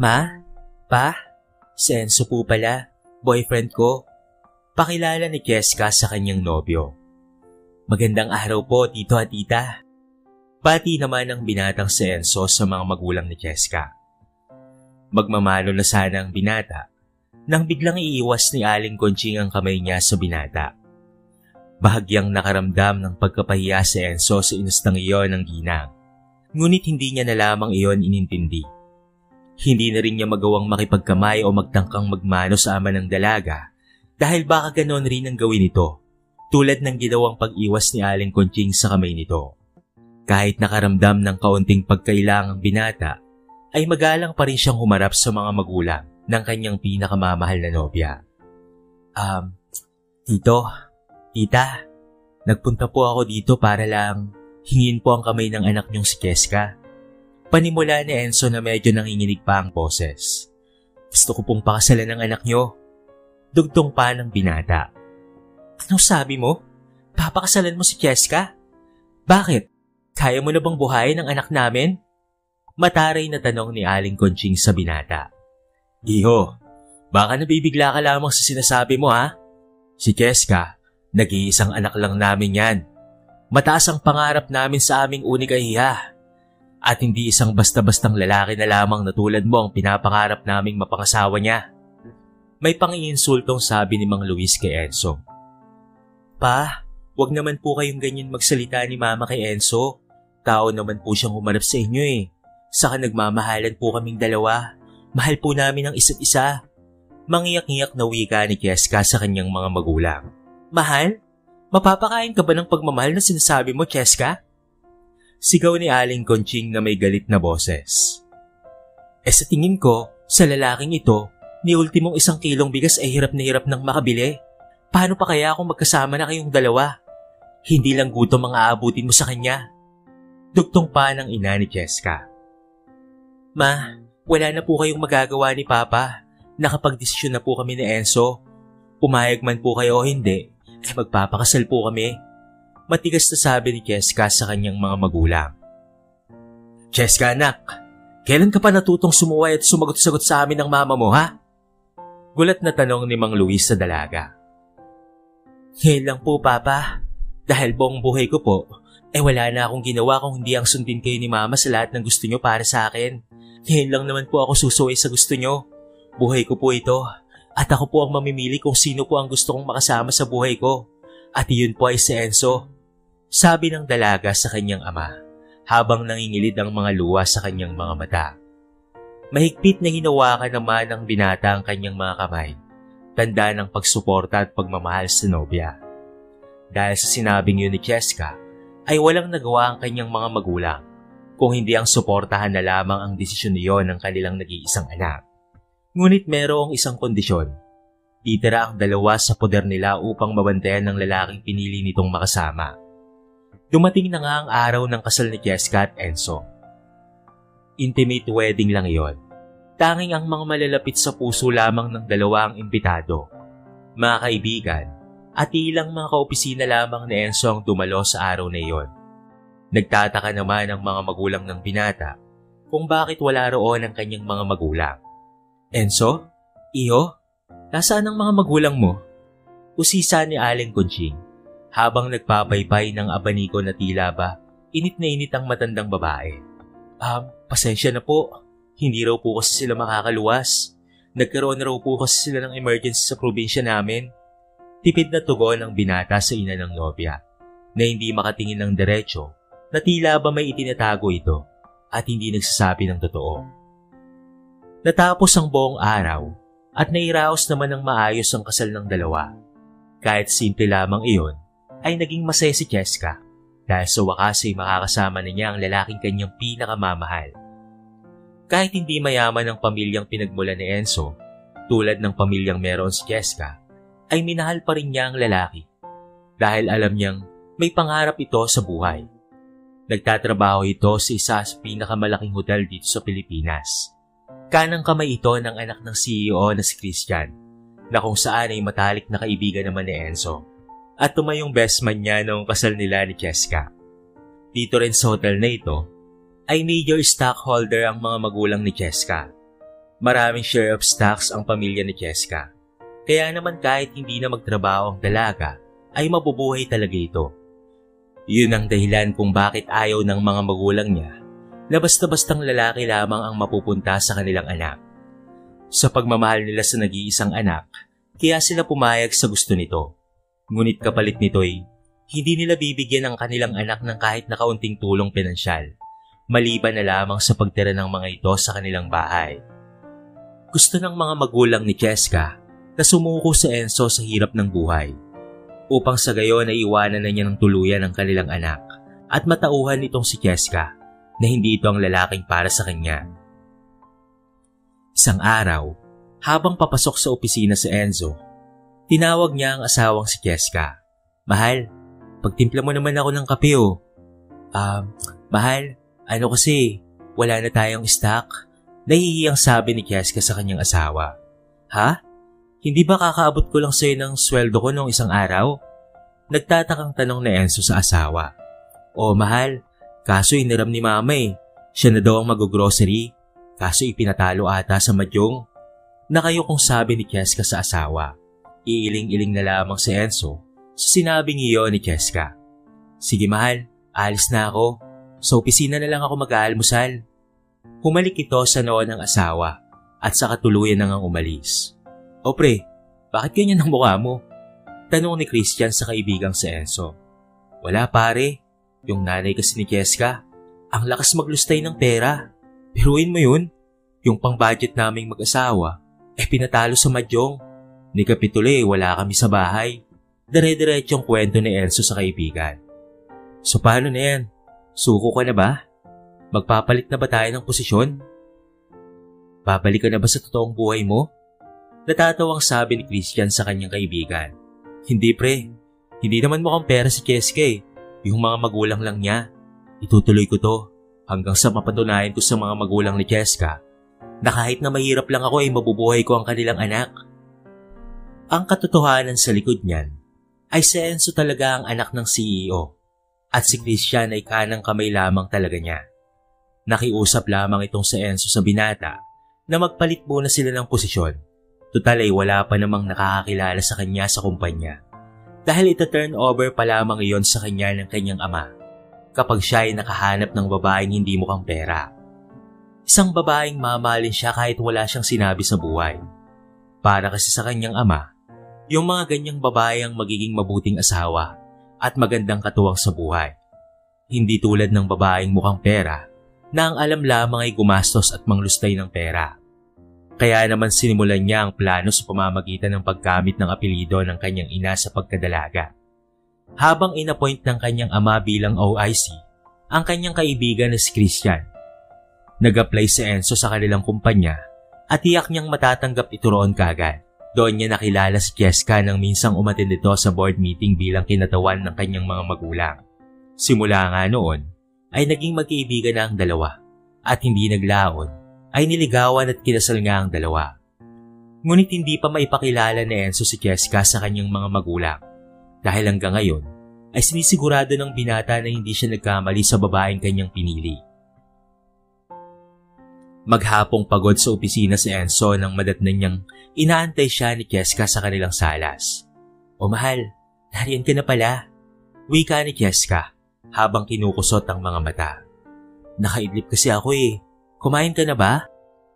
Ma? Pa? Si Enzo po pala, boyfriend ko. Pakilala ni Cheska sa kanyang nobyo. Magandang araw po, tito at tita. Bati naman ang binatang si Enzo sa mga magulang ni Cheska. Magmamano na sana ang binata nang biglang iiwas ni Aling Conching ang kamay niya sa binata. Bahagyang nakaramdam ng pagkapahiya si Enzo sa inustang iyon ng ginang. Ngunit hindi niya na lamang iyon inintindi. Hindi na rin niya magawang makipagkamay o magtangkang magmano sa ama ng dalaga dahil baka ganon rin ang gawin nito, tulad ng ginawang pag-iwas ni Aling Conching sa kamay nito. Kahit nakaramdam ng kaunting pagkailangang binata, ay magalang pa rin siyang humarap sa mga magulang ng kanyang pinakamamahal na nobya. Tito, tita, nagpunta po ako dito para lang hingin po ang kamay ng anak niyong si Cheska. Panimula ni Enzo na medyo nanginginig pa ang boses. Gusto ko pong pakasalan ng anak niyo. Dugtong pa ng binata. Anong sabi mo? Papakasalan mo si Cheska? Bakit? Kaya mo na bang buhayin ang anak namin? Mataray na tanong ni Aling Conching sa binata. Iho, baka nabibigla ka lamang sa sinasabi mo ha? Si Cheska, nag-iisang anak lang namin yan. Mataas ang pangarap namin sa aming unika iha. At hindi isang basta-bastang lalaki na lamang na tulad mo ang pinapangarap naming mapangasawa niya. May pangiinsultong sabi ni Mang Luis kay Enzo. Pa, wag naman po kayong ganyan magsalita ni Mama kay Enzo. Tao naman po siyang humarap sa inyo eh. Saka nagmamahalan po kaming dalawa. Mahal po namin ang isa't isa. Mangiyak-ngiyak na wika ni Cheska sa kanyang mga magulang. Mahal? Mapapakain ka ba ng pagmamahal na sinasabi mo, Cheska? Sigaw ni Aling Conching na may galit na boses. Sa tingin ko, sa lalaking ito, ni ultimong 1 kilong bigas ay hirap na hirap nang makabili. Paano pa kaya kung magkasama na kayong dalawa? Hindi lang gutom ang aabutin mo sa kanya. Dugtong pa ng ina ni Cheska. Ma, wala na po kayong magagawa ni Papa. Nakapagdesisyon na po kami ni Enzo. Pumayag man po kayo o hindi, magpapakasal po kami. Matigas na sabi ni Cheska sa kanyang mga magulang. Cheska anak, kailan ka pa natutong sumuway at sumagot-sagot sa amin ng mama mo ha? Gulat na tanong ni Mang Luis sa dalaga. Ngayon lang po Papa, dahil buong buhay ko po, wala na akong ginawa kung hindi ang sundin kayo ni Mama sa lahat ng gusto nyo para sa akin. Ngayon lang naman po ako susuway sa gusto nyo. Buhay ko po ito, at ako po ang mamimili kung sino po ang gusto kong makasama sa buhay ko. At iyon po ay si Enzo. Sabi ng dalaga sa kanyang ama, habang nangingilid ang mga luha sa kanyang mga mata. Mahigpit na hinawakan naman ng binata ang kanyang mga kamay, tanda ng pagsuporta at pagmamahal sa nobya. Dahil sa sinabing yun ni Cheska, ay walang nagawa ang kanyang mga magulang, kung hindi ang suportahan na lamang ang desisyon niyon ng kanilang nag-iisang anak. Ngunit merong isang kondisyon. Titira ang dalawa sa poder nila upang mabantayan ng lalaking pinili nitong makasama. Dumating na nga ang araw ng kasal ni Cheska at Enzo. Intimate wedding lang iyon. Tanging ang mga malalapit sa puso lamang ng dalawa ang imbitado. Mga kaibigan at ilang mga kaopisina lamang ni Enzo ang dumalo sa araw na iyon. Nagtataka naman ang mga magulang ng binata kung bakit wala roon ang kanyang mga magulang. Enzo? Iho? Nasaan ang mga magulang mo? Usisa ni Aling Conching. Habang nagpapaypay ng abaniko na tila ba, init na init ang matandang babae. Pasensya na po. Hindi raw po kasi sila makakaluwas. Nagkaroon raw po kasi sila ng emergency sa probinsya namin. Tipid na tugon ang binata sa ina ng nobya, na hindi makatingin ng diretsyo, na tila ba may itinatago ito, at hindi nagsasabi ng totoo. Natapos ang buong araw, at nairaos naman ng maayos ang kasal ng dalawa. Kahit simple lamang iyon, ay naging masaya si Cheska dahil sa wakas ay makakasama na niya ang lalaking kanyang pinakamamahal. Kahit hindi mayaman ang pamilyang pinagmula ni Enzo, tulad ng pamilyang meron si Cheska, ay minahal pa rin niya ang lalaki dahil alam niyang may pangarap ito sa buhay. Nagtatrabaho ito sa isa sa pinakamalaking hotel dito sa Pilipinas. Kanang kamay ito ng anak ng CEO na si Christian, na kung saan ay matalik na kaibigan naman ni Enzo. At tumayong best man niya noong kasal nila ni Cheska. Dito rin sa hotel na ito, ay major stockholder ang mga magulang ni Cheska. Maraming share of stocks ang pamilya ni Cheska. Kaya naman kahit hindi na magtrabaho ang dalaga, ay mabubuhay talaga ito. Yun ang dahilan kung bakit ayaw ng mga magulang niya na basta-bastang lalaki lamang ang mapupunta sa kanilang anak. Sa pagmamahal nila sa nag-iisang anak, kaya sila pumayag sa gusto nito. Ngunit kapalit nito'y hindi nila bibigyan ang kanilang anak ng kahit na kaunting tulong pinansyal, maliban na lamang sa pagtira ng mga ito sa kanilang bahay. Gusto ng mga magulang ni Cheska na sumuko sa Enzo sa hirap ng buhay, upang sa gayon ay iwanan na niya ng tuluyan ang kanilang anak at matauhan itong si Cheska na hindi ito ang lalaking para sa kanya. Isang araw, habang papasok sa opisina si Enzo, tinawag niya ang asawang si Cheska. "Mahal, pagtimpla mo naman ako ng kape oh." Mahal, kasi, wala na tayong stock." Nahihiyang sabi ni Cheska sa kanyang asawa. "Ha? Hindi ba kakaabot ko lang sa'yo ng sweldo ko noong isang araw?" Nagtatakang tanong ni Enzo sa asawa. "O mahal, kaso iniram ni mama eh. Siya na daw ang mag-grocery. Kaso ipinatalo ata sa madyong." Nakayokong sabi ni Cheska sa asawa. Iiling-iling na lamang si Enzo sa sinabing iyon ni Cheska. "Sige mahal, alis na ako. Sa opisina na lang ako mag-aalmusal." Humalik ito sa noo ng asawa at sa katuluyan na ngang umalis. "O pre, bakit ganyan ang mukha mo?" Tanong ni Christian sa kaibigang si Enzo. "Wala pare, yung nanay kasi ni Cheska, ang lakas maglustay ng pera. Biruin mo yun, yung pang-budget naming mag-asawa, pinatalo sa madyong. Ni Kapitule, wala kami sa bahay." Dire-diretsong kwento ni Enzo sa kaibigan. "So paano na yan? Suko ka na ba? Magpapalit na ba tayo ng posisyon? Babalik ka na ba sa totoong buhay mo?" Natatawang sabi ni Christian sa kanyang kaibigan. "Hindi pre, hindi naman mukhang pera si Cheska eh. Yung mga magulang lang niya. Itutuloy ko to hanggang sa mapatunayan ko sa mga magulang ni Cheska na kahit na mahirap lang ako ay mabubuhay ko ang kanilang anak." Ang katotohanan sa likod niyan ay si Enzo talaga ang anak ng CEO at si Christian ay kanang kamay lamang talaga niya. Nakiusap lamang itong si Enzo sa binata na magpalit muna sila ng posisyon. Tutal ay wala pa namang nakakakilala sa kanya sa kumpanya. Dahil ita-turn over pa lamang iyon sa kanya ng kanyang ama kapag siya ay nakahanap ng babaeng hindi mukhang pera. Isang babaeng mamahalin siya kahit wala siyang sinabi sa buhay. Para kasi sa kanyang ama, yung mga ganyang babae ang magiging mabuting asawa at magandang katuwang sa buhay. Hindi tulad ng babaeng mukhang pera na ang alam lamang ay gumastos at manglustay ng pera. Kaya naman sinimulan niya ang plano sa pamamagitan ng paggamit ng apelyido ng kanyang ina sa pagkadalaga. Habang inappoint ng kanyang ama bilang OIC, ang kanyang kaibigan na si Christian, nag-apply si Enzo sa kanilang kumpanya at tiyak niyang matatanggap ito roon kaagad. Doon niya nakilala si Cheska nang minsang umattend ito sa board meeting bilang kinatawan ng kanyang mga magulang. Simula nga noon, ay naging magkaibigan na ang dalawa at hindi naglaon ay niligawan at kinasal nga ang dalawa. Ngunit hindi pa maipakilala ni Enzo si Cheska sa kanyang mga magulang dahil hanggang ngayon ay sinisigurado ng binata na hindi siya nagkamali sa babaeng kanyang pinili. Maghapong pagod sa opisina si Enzo nang madatnan niyang inaantay siya ni Cheska sa kanilang salas. "O mahal, nariyan ka na pala," wika ni Cheska habang kinukusot ang mga mata. "Nakaidlip kasi ako eh. Kumain ka na ba?"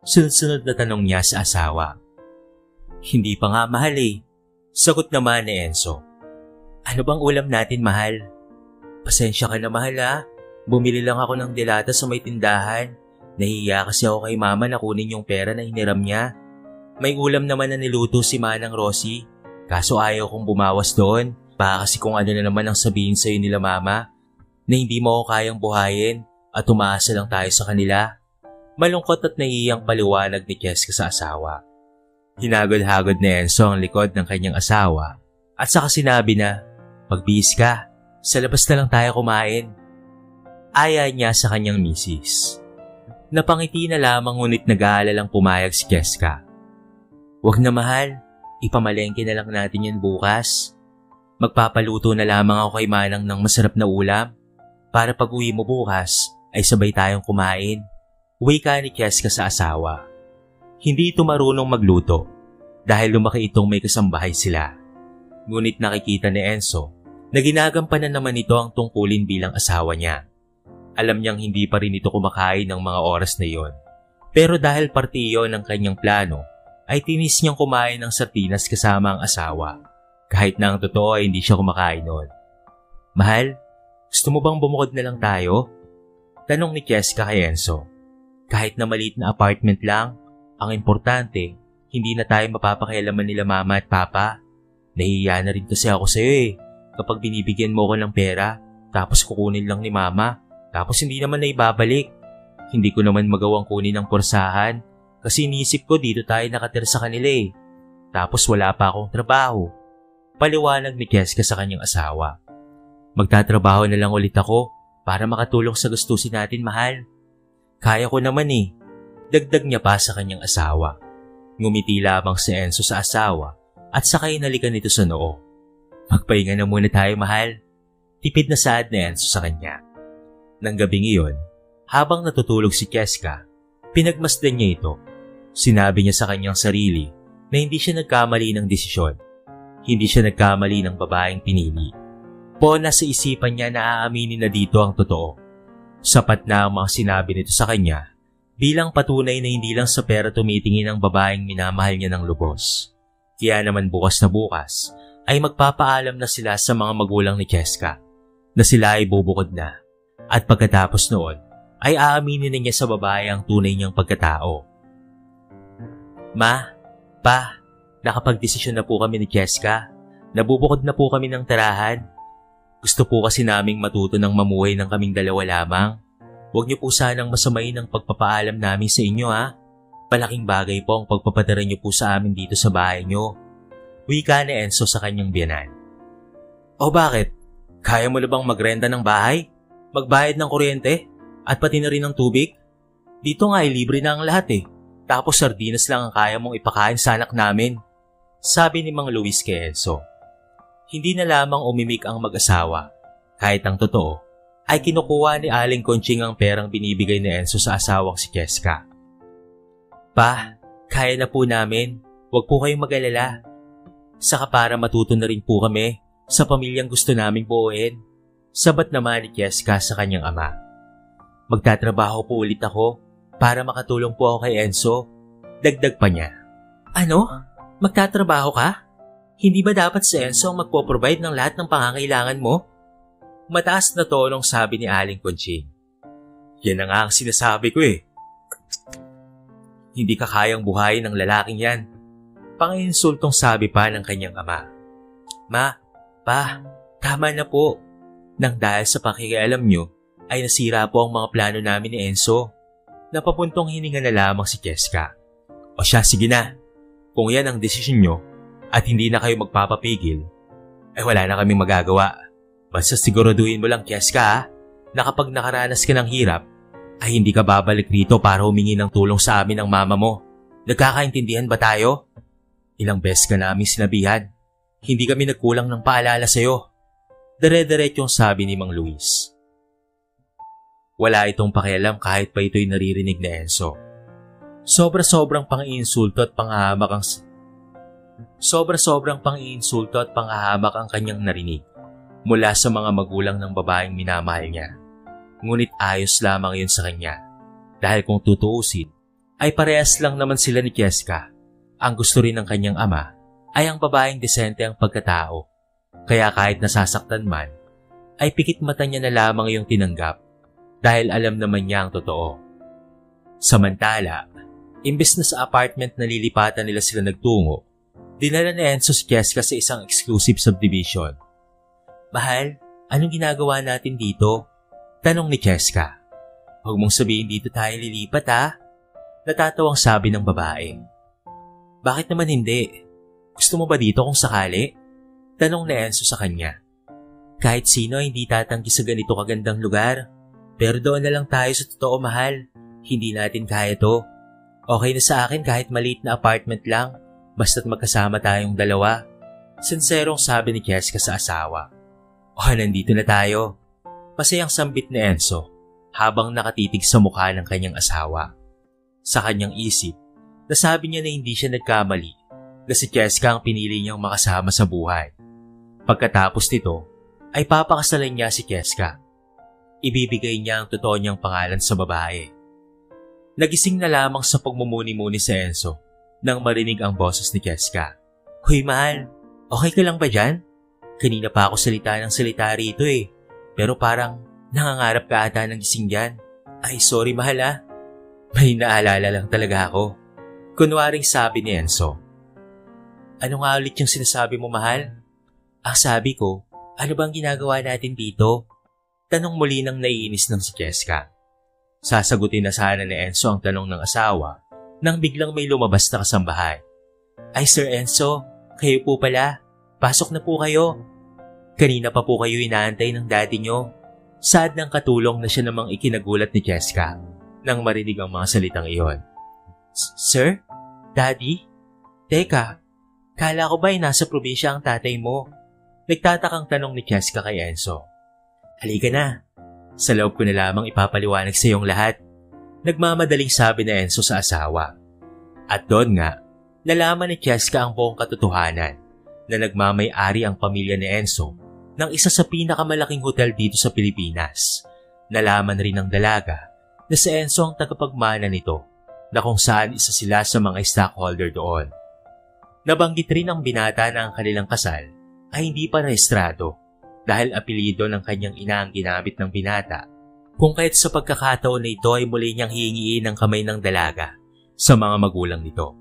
Sunod-sunod na tanong niya sa asawa. "Hindi pa nga mahal eh," sagot naman ni Enzo. "Ano bang ulam natin mahal?" "Pasensya ka na mahal ah. Bumili lang ako ng dilata sa may tindahan. Nahihiya kasi ako kay mama na kunin yung pera na hiniram niya. May ulam naman na niluto si Manang Rosie. Kaso ayaw kong bumawas doon. Baka kasi kung ano na naman ang sabihin sa'yo nila mama na hindi mo ako kayang buhayin at umaasa lang tayo sa kanila." Malungkot at nahihiyang paliwanag ni Cheska sa asawa. Hinagod-hagod ni Enzo ang likod ng kanyang asawa at saka sinabi na, "Magbihis ka, sa labas na lang tayo kumain." Aya niya sa kanyang misis. Napangiti na lamang ngunit nag-aalalang pumayag si Cheska. "Wag na mahal, ipamalengke na lang natin yan bukas. Magpapaluto na lamang ako kay Manang ng masarap na ulam para pag uwi mo bukas ay sabay tayong kumain," wika ni Cheska sa asawa. Hindi ito marunong magluto dahil lumaki itong may kasambahay sila. Ngunit nakikita ni Enzo na ginagampanan naman ito ang tungkulin bilang asawa niya. Alam niyang hindi pa rin ito kumakain ng mga oras na iyon. Pero dahil parte iyon ng kanyang plano, ay tinis niyang kumain ng sardinas kasama ang asawa. Kahit na ang totoo ay hindi siya kumakain noon. Mahal, gusto mo bang bumukod na lang tayo? Tanong ni Cheska kay Enzo. Kahit na maliit na apartment lang, ang importante, hindi na tayo mapapakialaman nila mama at papa. Nahihiya na rin kasi ako sa'yo kapag binibigyan mo ko ng pera, tapos kukunin lang ni mama, tapos hindi naman na ibabalik. Hindi ko naman magawang kunin ng porsahan kasi iniisip ko dito tayo nakatira sa kanila Tapos wala pa akong trabaho. Paliwanag ni Cheska sa kanyang asawa. Magtatrabaho na lang ulit ako para makatulong sa gastusin natin, mahal. Kaya ko naman Dagdag niya pa sa kanyang asawa. Ngumiti lamang si Enzo sa asawa at sakay nalikan nito sa noo. Magpahinga na muna tayo, mahal. Tipid na saad ni Enzo sa kanya. Nang gabing iyon, habang natutulog si Cheska, pinagmasdan niya ito. Sinabi niya sa kanyang sarili na hindi siya nagkamali ng desisyon. Hindi siya nagkamali ng babaeng pinili. Nasa isipan niya na aaminin na dito ang totoo. Sapat na ang mga sinabi nito sa kanya bilang patunay na hindi lang sa pera tumitingin ang babaeng minamahal niya ng lubos. Kaya naman bukas na bukas ay magpapaalam na sila sa mga magulang ni Cheska na sila ay bubukod na. At pagkatapos noon ay aaminin na niya sa babae ang tunay niyang pagkatao. Ma, Pa, nakapagdesisyon na po kami ni Cheska. Nabubukod na po kami ng tirahan. Gusto po kasi naming matuto ng mamuhay ng kaming dalawa lamang. Huwag niyo po sanang masamain ang pagpapaalam namin sa inyo Malaking bagay po ang pagpapadala niyo po sa amin dito sa bahay niyo. Wika ni Enzo sa kanyang biyanan. O bakit? Kaya mo na bang magrenta ng bahay? Magbayad ng kuryente? At pati na rin ng tubig? Dito nga ay libre na ang lahat Tapos sardinas lang ang kaya mong ipakain sa anak namin. Sabi ni Mang Luis kay Enzo. Hindi na lamang umimik ang mag-asawa. Kahit ang totoo, ay kinukuha ni Aling Conching ang perang binibigay ni Enzo sa asawang si Cheska. Pa, kaya na po namin. Huwag po kayong mag-alala. Saka para matuto na rin po kami sa pamilyang gusto naming buuin. Sabat naman ni Cheska sa kanyang ama. Magtatrabaho po ulit ako para makatulong po ako kay Enzo. Dagdag pa niya. Ano? Magtatrabaho ka? Hindi ba dapat si Enzo ang magpo-provide ng lahat ng pangangailangan mo? Mataas na tonong sabi ni Aling Conching. Yan na nga ang sinasabi ko Hindi ka kayang buhayin ng lalaking yan. Panginsultong sabi pa ng kanyang ama. Ma, Pa, tama na po. Nang dahil sa pakikialam nyo, ay nasira po ang mga plano namin ni Enzo. Napapuntong hininga na lamang si Cheska. O siya, sige na. Kung yan ang desisyon nyo at hindi na kayo magpapapigil, ay wala na kaming magagawa. Basta siguraduhin mo lang, Cheska, na kapag nakaranas ka ng hirap, ay hindi ka babalik rito para humingi ng tulong sa amin ng mama mo. Nagkakaintindihan ba tayo? Ilang beses ka namin sinabihan. Hindi kami nagkulang ng paalala sa'yo. Dire-diretsyong sabi ni Mang Luis. Wala itong pakialam kahit pa ito'y naririnig ni Enzo. Sobra-sobrang pang-iinsulto at panghahamak ang kanyang narinig mula sa mga magulang ng babaeng minamahal niya. Ngunit ayos lamang yun sa kanya dahil kung tutuusin ay parehas lang naman sila ni Cheska. Ang gusto rin ng kanyang ama ay ang babaeng desente ang pagkatao. Kaya kahit nasasaktan man, ay pikit mata niya na lamang yung tinanggap dahil alam naman niya ang totoo. Samantala, imbes na sa apartment na lilipatan nila sila nagtungo, dinala ni Enzo si Cheska sa isang exclusive subdivision. Mahal, anong ginagawa natin dito? Tanong ni Cheska. Huwag mong sabihin dito tayo lilipat Natatawang sabi ng babae. Bakit naman hindi? Gusto mo ba dito kung sakali? Tanong ni Enzo sa kanya. Kahit sino ay hindi tatanggi sa ganito kagandang lugar. Pero doon na lang tayo sa totoo, mahal. Hindi natin kaya to. Okay na sa akin kahit maliit na apartment lang. Basta't magkasama tayong dalawa. Sinserong sabi ni Cheska sa asawa. Nandito na tayo. Masayang sambit ni Enzo habang nakatitig sa mukha ng kanyang asawa. Sa kanyang isip, Nasabi niya na hindi siya nagkamali, na si Cheska ang pinili niyang makasama sa buhay. Pagkatapos nito, ay papakasalan niya si Cheska. Ibibigay niya ang totoo niyang pangalan sa babae. Nagising na lamang sa pagmumuni-muni si Enzo nang marinig ang boses ni Cheska. "Hoy mahal, okay ka lang ba dyan? Kanina pa ako salita ng salita rito eh, pero parang nangangarap ka ata ng gising dyan." "Ay sorry mahal ah, may naalala lang talaga ako." Kunwaring sabi ni Enzo. "Ano nga ulit yung sinasabi mo mahal?" "Ang sabi ko, ano bang ginagawa natin dito?" Tanong muli ng naiinis ng si Cheska. Sasagutin na sana ni Enzo ang tanong ng asawa nang biglang may lumabas na kasambahay. "Ay Sir Enzo, kayo po pala. Pasok na po kayo. Kanina pa po kayo inaantay ng daddy nyo." Saad ng katulong na siya namang ikinagulat ni Cheska nang marinig ang mga salitang iyon. "Sir? Daddy? Teka, kala ko ba ay nasa probinsya ang tatay mo?" Nagtatakang tanong ni Cheska kay Enzo. "Halika na. Sa loob ko na lamang ipapaliwanag sa iyong lahat." Nagmamadaling sabi ni Enzo sa asawa. At doon nga, nalaman ni Cheska ang buong katotohanan na nagmamay-ari ang pamilya ni Enzo ng isa sa pinakamalaking hotel dito sa Pilipinas. Nalaman rin ng dalaga na si Enzo ang tagapagmana nito na kung saan isa sila sa mga stockholder doon. Nabanggit rin ng binata na ang kanilang kasal ay hindi pa rehistrado dahil apelyido ng kanyang ina ang ginamit ng binata, kung kahit sa pagkakataon na ito ay muli niyang hihingiin ng kamay ng dalaga sa mga magulang nito.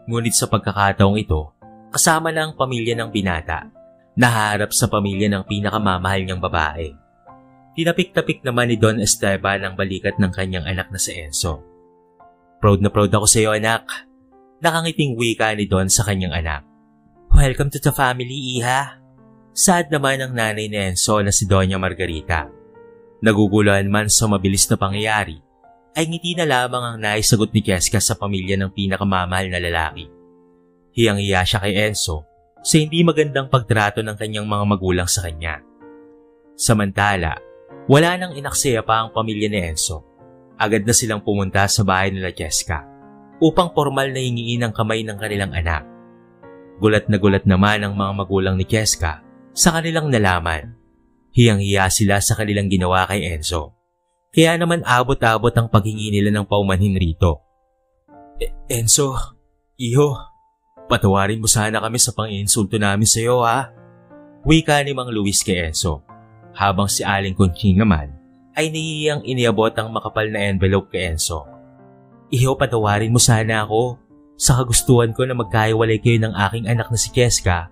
Ngunit sa pagkakataong ito, kasama na ang pamilya ng binata, naharap sa pamilya ng pinakamamahal niyang babae. Tinapik-tapik naman ni Don Esteban ang balikat ng kanyang anak na si Enzo. "Proud na proud ako sa iyo anak." Nakangiting wika ni Don sa kanyang anak. "Welcome to the family, iha." Saad naman ang nanay ni Enzo na si Doña Margarita. Naguguluhan man sa mabilis na pangyayari, ay ngiti na lamang ang naisagot ni Cheska sa pamilya ng pinakamamahal na lalaki. Hiyang-hiya siya kay Enzo sa hindi magandang pagtrato ng kanyang mga magulang sa kanya. Samantala, wala nang inaksaya pa ang pamilya ni Enzo. Agad na silang pumunta sa bahay nila Cheska upang formal na hingiin ang kamay ng kanilang anak. Gulat na gulat naman ang mga magulang ni Cheska sa kanilang nalaman. Hiyang-hiya sila sa kanilang ginawa kay Enzo. Kaya naman abot-abot ang paghingi nila ng paumanhin rito. Enzo, iho, patawarin mo sana kami sa pang-iinsulto namin sa iyo ha." Wika ni Mang Luis kay Enzo. Habang si Aling Conching naman ay nahihiyang iniabot ang makapal na envelope kay Enzo. "Iho, patawarin mo sana ako. Sa kagustuhan ko na magkahiwalay kayo ng aking anak na si Cheska.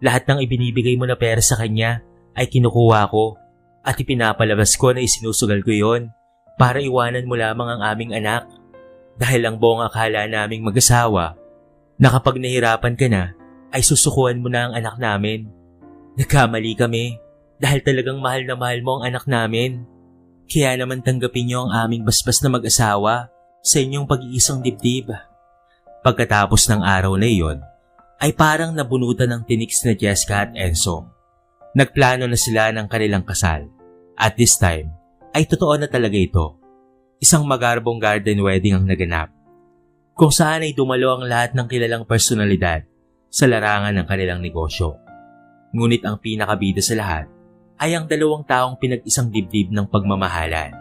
Lahat ng ibinibigay mo na pera sa kanya ay kinukuha ko at ipinapalabas ko na isinusugal ko yon para iwanan mo lamang ang aming anak. Dahil ang buong akala naming mag-asawa na kapag nahirapan ka na ay susukuhan mo na ang anak namin. Nagkamali kami dahil talagang mahal na mahal mo ang anak namin. Kaya naman tanggapin niyo ang aming basbas na mag-asawa sa inyong pag-iisang dibdib." Pagkatapos ng araw na iyon, ay parang nabunutan ng tiniks na Cheska at Enzo. Nagplano na sila ng kanilang kasal. At this time, ay totoo na talaga ito. Isang magarbong garden wedding ang naganap, kung saan ay dumalo ang lahat ng kilalang personalidad sa larangan ng kanilang negosyo. Ngunit ang pinakabida sa lahat ay ang dalawang taong pinag-isang dibdib ng pagmamahalan.